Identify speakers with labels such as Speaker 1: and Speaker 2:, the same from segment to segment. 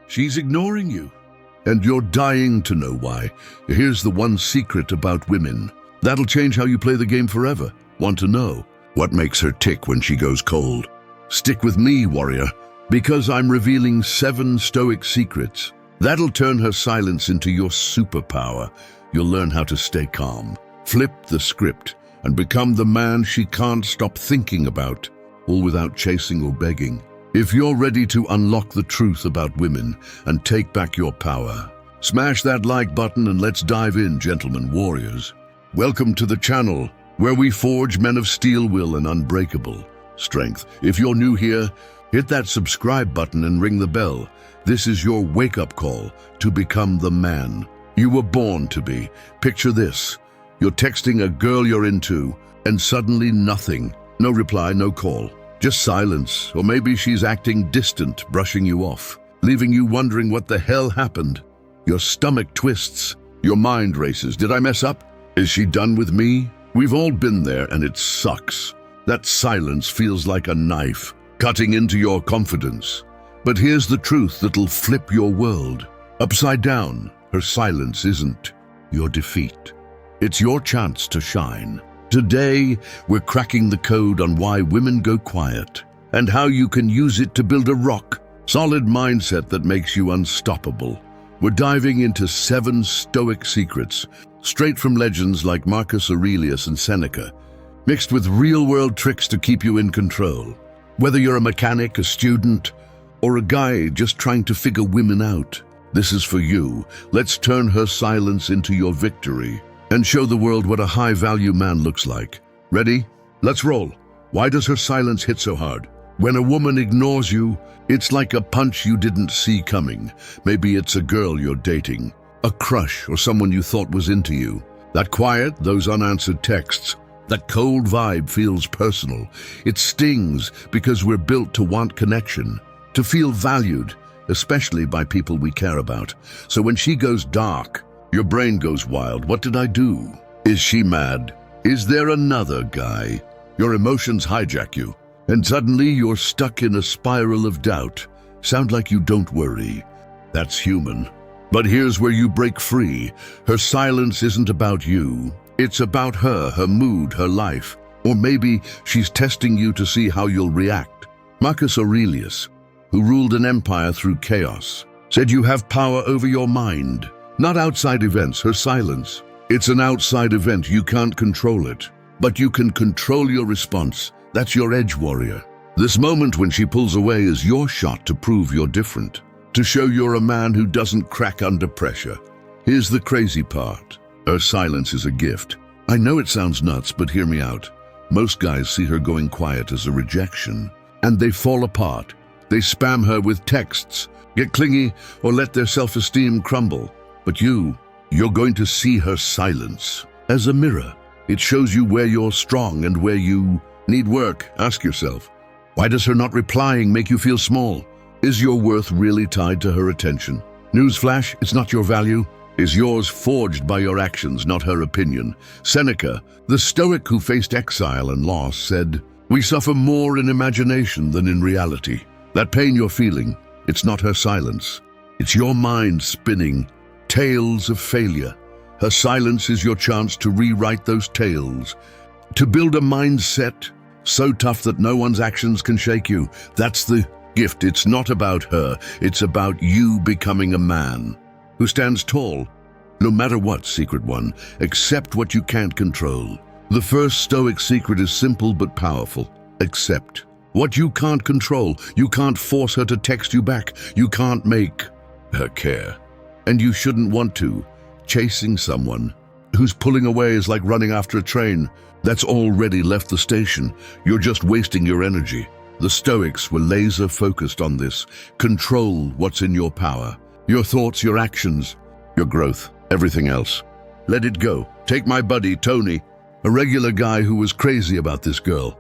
Speaker 1: She's ignoring you. And you're dying to know why. Here's the one secret about women. That'll change how you play the game forever. Want to know? What makes her tick when she goes cold? Stick with me, warrior, because I'm revealing 7 Stoic secrets. That'll turn her silence into your superpower. You'll learn how to stay calm, flip the script, and become the man she can't stop thinking about, all without chasing or begging. If you're ready to unlock the truth about women and take back your power, smash that like button and let's dive in, gentlemen warriors. Welcome to the channel, where we forge men of steel will and unbreakable strength. If you're new here, hit that subscribe button and ring the bell. This is your wake-up call to become the man you were born to be. Picture this. You're texting a girl you're into, and suddenly nothing. No reply, no call. Just silence, or maybe she's acting distant, brushing you off, leaving you wondering what the hell happened. Your stomach twists, your mind races. Did I mess up? Is she done with me? We've all been there, and it sucks. That silence feels like a knife, cutting into your confidence. But here's the truth that'll flip your world upside down. Her silence isn't your defeat. It's your chance to shine. Today, we're cracking the code on why women go quiet and how you can use it to build a rock-solid mindset that makes you unstoppable. We're diving into 7 Stoic secrets, straight from legends like Marcus Aurelius and Seneca, mixed with real-world tricks to keep you in control. Whether you're a mechanic, a student, or a guy just trying to figure women out, this is for you. Let's turn her silence into your victory and show the world what a high-value man looks like. Ready? Let's roll. Why does her silence hit so hard? When a woman ignores you, it's like a punch you didn't see coming. Maybe it's a girl you're dating, a crush, or someone you thought was into you. That quiet, those unanswered texts, that cold vibe feels personal. It stings because we're built to want connection, to feel valued, especially by people we care about. So when she goes dark, your brain goes wild. What did I do? Is she mad? Is there another guy? Your emotions hijack you, and suddenly you're stuck in a spiral of doubt. Sound like you don't worry. That's human. But here's where you break free. Her silence isn't about you. It's about her, her mood, her life. Or maybe she's testing you to see how you'll react. Marcus Aurelius, who ruled an empire through chaos, said you have power over your mind. Not outside events, her silence. It's an outside event, you can't control it. But you can control your response. That's your edge, warrior. This moment when she pulls away is your shot to prove you're different, to show you're a man who doesn't crack under pressure. Here's the crazy part. Her silence is a gift. I know it sounds nuts, but hear me out. Most guys see her going quiet as a rejection, and they fall apart. They spam her with texts, get clingy, or let their self-esteem crumble. But you're going to see her silence as a mirror. It shows you where you're strong and where you need work. Ask yourself, why does her not replying make you feel small? Is your worth really tied to her attention? Newsflash, it's not your value. Is yours forged by your actions, not her opinion? Seneca, the Stoic who faced exile and loss, said, "We suffer more in imagination than in reality." That pain you're feeling, it's not her silence. It's your mind spinning tales of failure. Her silence is your chance to rewrite those tales, to build a mindset so tough that no one's actions can shake you. That's the gift. It's not about her. It's about you becoming a man who stands tall, no matter what, secret one. Accept what you can't control. The first Stoic secret is simple but powerful. Accept what you can't control. You can't force her to text you back. You can't make her care. And you shouldn't want to. Chasing someone who's pulling away is like running after a train that's already left the station. You're just wasting your energy. The Stoics were laser focused on this. Control what's in your power. Your thoughts, your actions, your growth, everything else. Let it go. Take my buddy, Tony, a regular guy who was crazy about this girl.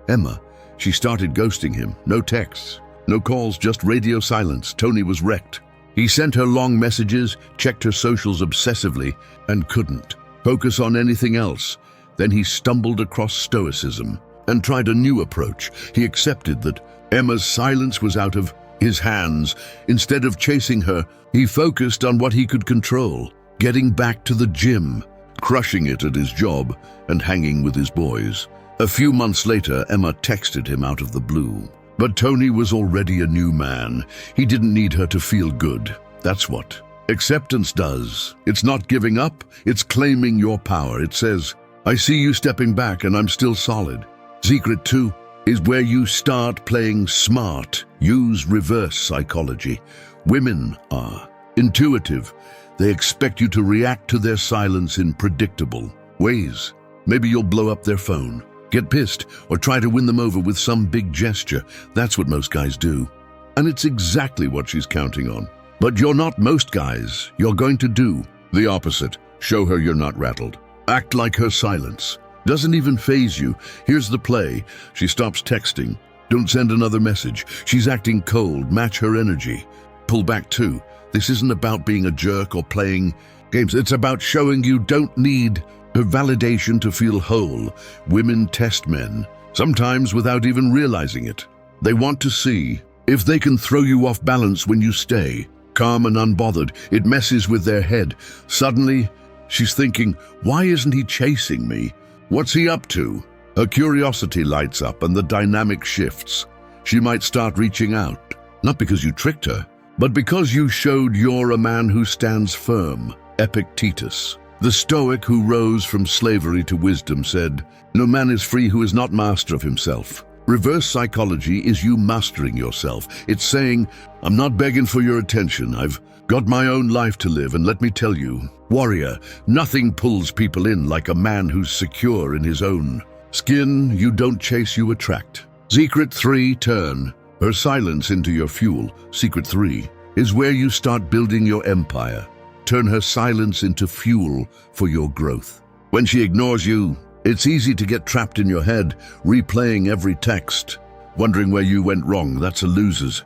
Speaker 1: Emma, she started ghosting him. No texts, no calls, just radio silence. Tony was wrecked. He sent her long messages, checked her socials obsessively, and couldn't focus on anything else. Then he stumbled across Stoicism and tried a new approach. He accepted that Emma's silence was out of his hands. Instead of chasing her, he focused on what he could control, getting back to the gym, crushing it at his job, and hanging with his boys. A few months later, Emma texted him out of the blue. But Tony was already a new man. He didn't need her to feel good. That's what acceptance does. It's not giving up, it's claiming your power. It says, I see you stepping back and I'm still solid. Secret 2 is where you start playing smart. Use reverse psychology. Women are intuitive. They expect you to react to their silence in predictable ways. Maybe you'll blow up their phone, get pissed, or try to win them over with some big gesture. That's what most guys do. And it's exactly what she's counting on. But you're not most guys. You're going to do the opposite. Show her you're not rattled. Act like her silence doesn't even faze you. Here's the play. She stops texting. Don't send another message. She's acting cold. Match her energy. Pull back too. This isn't about being a jerk or playing games. It's about showing you don't need her validation to feel whole. Women test men, sometimes without even realizing it. They want to see if they can throw you off balance when you stay calm and unbothered. It messes with their head. Suddenly, she's thinking, why isn't he chasing me? What's he up to? Her curiosity lights up and the dynamic shifts. She might start reaching out, not because you tricked her, but because you showed you're a man who stands firm. Epictetus, the Stoic who rose from slavery to wisdom, said, no man is free who is not master of himself. Reverse psychology is you mastering yourself. It's saying, I'm not begging for your attention. I've got my own life to live, and let me tell you, warrior, nothing pulls people in like a man who's secure in his own skin. You don't chase, you attract. Secret 3, turn her silence into your fuel. Secret 3 is where you start building your empire. Turn her silence into fuel for your growth. When she ignores you, it's easy to get trapped in your head, replaying every text, wondering where you went wrong. That's a loser's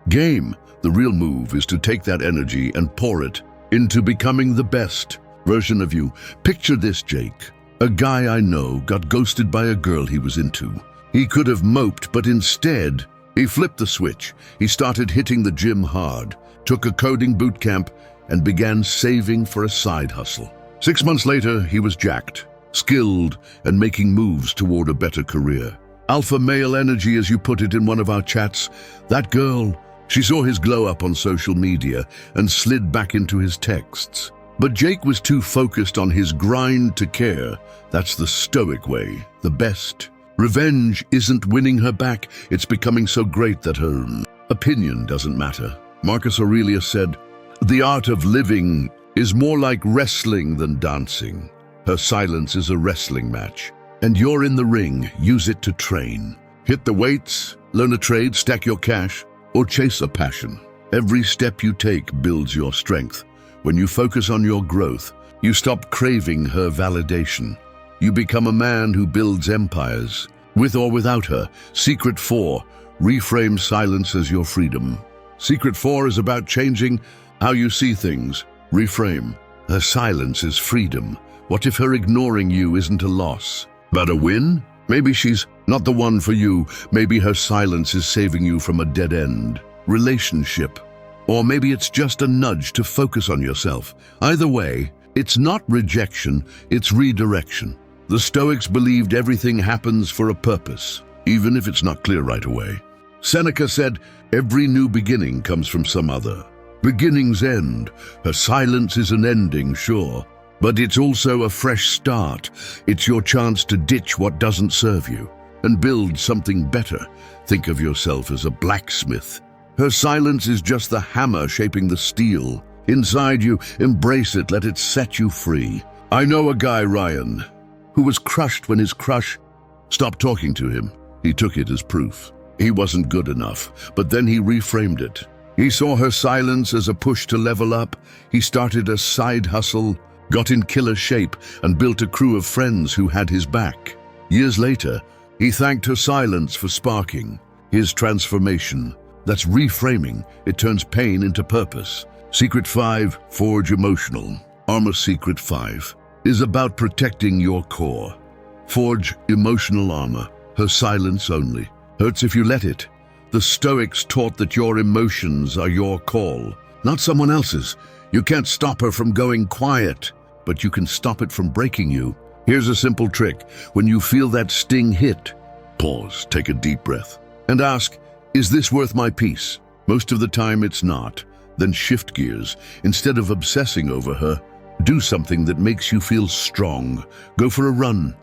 Speaker 1: game. The real move is to take that energy and pour it into becoming the best version of you. Picture this, Jake. A guy I know got ghosted by a girl he was into. He could have moped, but instead, he flipped the switch. He started hitting the gym hard, took a coding boot camp, and began saving for a side hustle. 6 months later, he was jacked, skilled, and making moves toward a better career. Alpha male energy, as you put it in one of our chats. That girl, she saw his glow up on social media and slid back into his texts. But Jake was too focused on his grind to care. That's the Stoic way, the best. Revenge isn't winning her back, it's becoming so great that her opinion doesn't matter. Marcus Aurelius said, the art of living is more like wrestling than dancing. Her silence is a wrestling match, and you're in the ring. Use it to train. Hit the weights, learn a trade, stack your cash, or chase a passion. Every step you take builds your strength. When you focus on your growth, you stop craving her validation. You become a man who builds empires, with or without her. Secret 4, reframe silence as your freedom. Secret 4 is about changing how you see things. Reframe. Her silence is freedom. What if her ignoring you isn't a loss, but a win? Maybe she's not the one for you. Maybe her silence is saving you from a dead-end relationship. Or maybe it's just a nudge to focus on yourself. Either way, it's not rejection, it's redirection. The Stoics believed everything happens for a purpose, even if it's not clear right away. Seneca said, every new beginning comes from some other. Beginnings end. Her silence is an ending, sure, but it's also a fresh start. It's your chance to ditch what doesn't serve you and build something better. Think of yourself as a blacksmith. Her silence is just the hammer shaping the steel. Inside you, embrace it, let it set you free. I know a guy, Ryan, who was crushed when his crush stopped talking to him. He took it as proof. He wasn't good enough, but then he reframed it. He saw her silence as a push to level up. He started a side hustle, got in killer shape, and built a crew of friends who had his back. Years later, he thanked her silence for sparking his transformation. That's reframing. It turns pain into purpose. Secret 5, forge emotional armor. Secret 5 is about protecting your core. Forge emotional armor. Her silence only hurts if you let it. The Stoics taught that your emotions are your call, not someone else's. You can't stop her from going quiet, but you can stop it from breaking you. Here's a simple trick. When you feel that sting hit, pause, take a deep breath, and ask, is this worth my peace? Most of the time it's not. Then shift gears. Instead of obsessing over her, do something that makes you feel strong. Go for a run.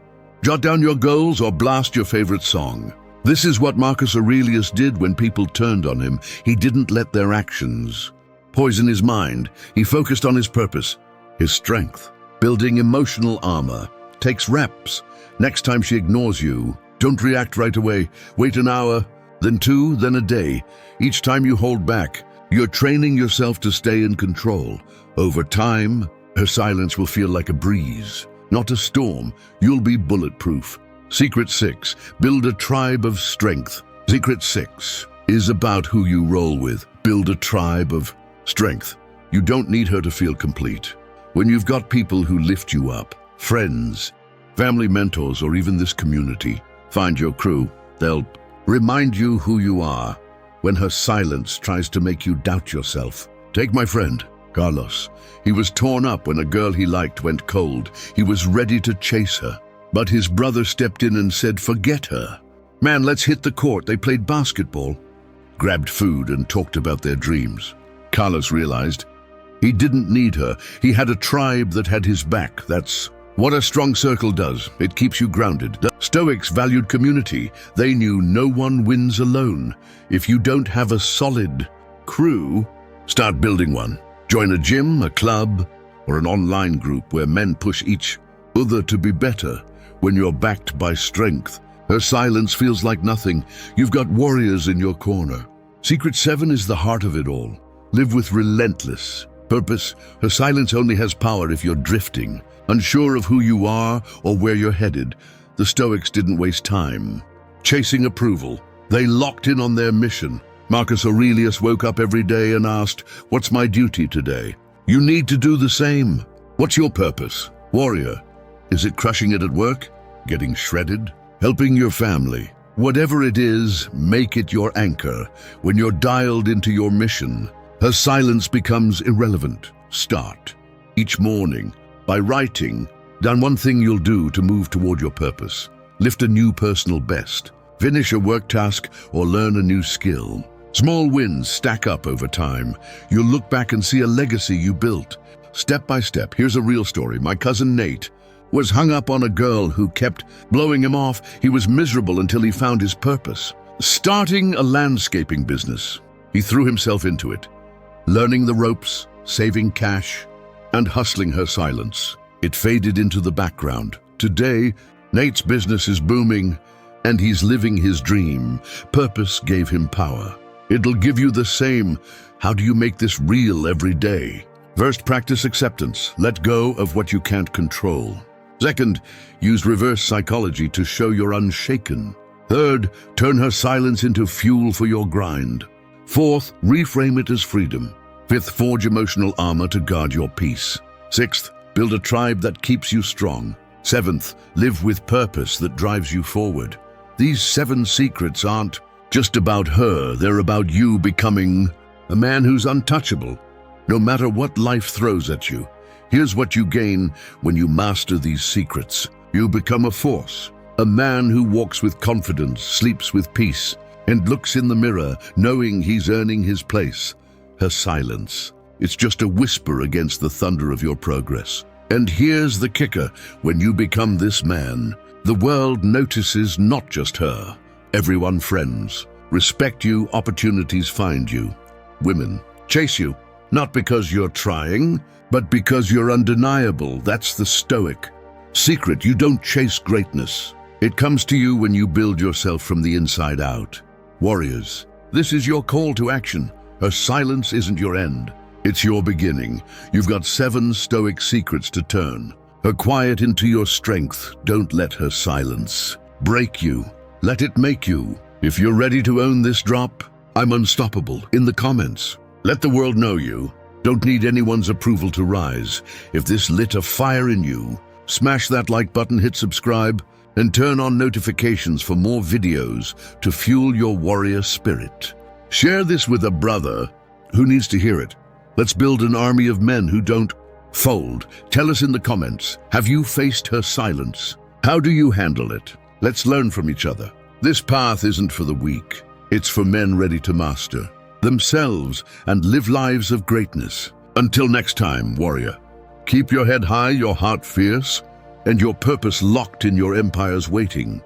Speaker 1: Jot down your goals or blast your favorite song. This is what 𝗪𝗲 𝗪𝗲 did when people turned on him. He didn't let their actions poison his mind. He focused on his purpose, his strength. Building emotional armor takes reps. Next time she ignores you, don't react right away. Wait an hour, then 2, then a day. Each time you hold back, you're training yourself to stay in control. Over time, her silence will feel like a breeze, not a storm. You'll be bulletproof. Secret 6, build a tribe of strength. Secret 6 is about who you roll with. Build a tribe of strength. You don't need her to feel complete. When you've got people who lift you up, friends, family mentors, or even this community, find your crew. They'll remind you who you are when her silence tries to make you doubt yourself. Take my friend, Carlos. He was torn up when a girl he liked went cold. He was ready to chase her, but his brother stepped in and said, forget her. Man, let's hit the court. They played basketball, grabbed food, and talked about their dreams. Carlos realized he didn't need her. He had a tribe that had his back. That's what a strong circle does. It keeps you grounded. The Stoics valued community. They knew no one wins alone. If you don't have a solid crew, start building one. Join a gym, a club, or an online group where men push each other to be better. When you're backed by strength, her silence feels like nothing. You've got warriors in your corner. Secret 7 is the heart of it all. Live with relentless purpose. Her silence only has power if you're drifting, unsure of who you are or where you're headed. The Stoics didn't waste time chasing approval. They locked in on their mission. 𝗪𝗲 𝗪𝗲 woke up every day and asked, what's my duty today? You need to do the same. What's your purpose? Warrior. Is it crushing it at work? Getting shredded? Helping your family? Whatever it is, make it your anchor. When you're dialed into your mission, her silence becomes irrelevant. Start each morning by writing down one thing you'll do to move toward your purpose. Lift a new personal best. Finish a work task or learn a new skill. Small wins stack up over time. You'll look back and see a legacy you built. Step by step. Here's a real story. My cousin Nate was hung up on a girl who kept blowing him off. He was miserable until he found his purpose. Starting a landscaping business, he threw himself into it, learning the ropes, saving cash, and hustling her silence. It faded into the background. Today, Nate's business is booming, and he's living his dream. Purpose gave him power. It'll give you the same. How do you make this real every day? First, practice acceptance. Let go of what you can't control. Second, use reverse psychology to show you're unshaken. Third, turn her silence into fuel for your grind. Fourth, reframe it as freedom. Fifth, forge emotional armor to guard your peace. Sixth, build a tribe that keeps you strong. Seventh, live with purpose that drives you forward. These 7 secrets aren't just about her. They're about you becoming a man who's untouchable, no matter what life throws at you. Here's what you gain when you master these secrets. You become a force, a man who walks with confidence, sleeps with peace, and looks in the mirror knowing he's earning his place. Her silence, it's just a whisper against the thunder of your progress. And here's the kicker. When you become this man, the world notices not just her. Everyone, friends, respect you, opportunities find you. Women chase you, not because you're trying, but because you're undeniable. That's the Stoic secret. You don't chase greatness. It comes to you when you build yourself from the inside out. Warriors, this is your call to action. Her silence isn't your end. It's your beginning. You've got 7 Stoic secrets to turn her quiet into your strength. Don't let her silence break you. Let it make you. If you're ready to own this drop, I'm unstoppable. In the comments, let the world know you don't need anyone's approval to rise. If this lit a fire in you, smash that like button, hit subscribe, and turn on notifications for more videos to fuel your warrior spirit. Share this with a brother who needs to hear it. Let's build an army of men who don't fold. Tell us in the comments, have you faced her silence? How do you handle it? Let's learn from each other. This path isn't for the weak. It's for men ready to master themselves and live lives of greatness. Until next time, warrior, keep your head high, your heart fierce, and your purpose locked in your empire's waiting.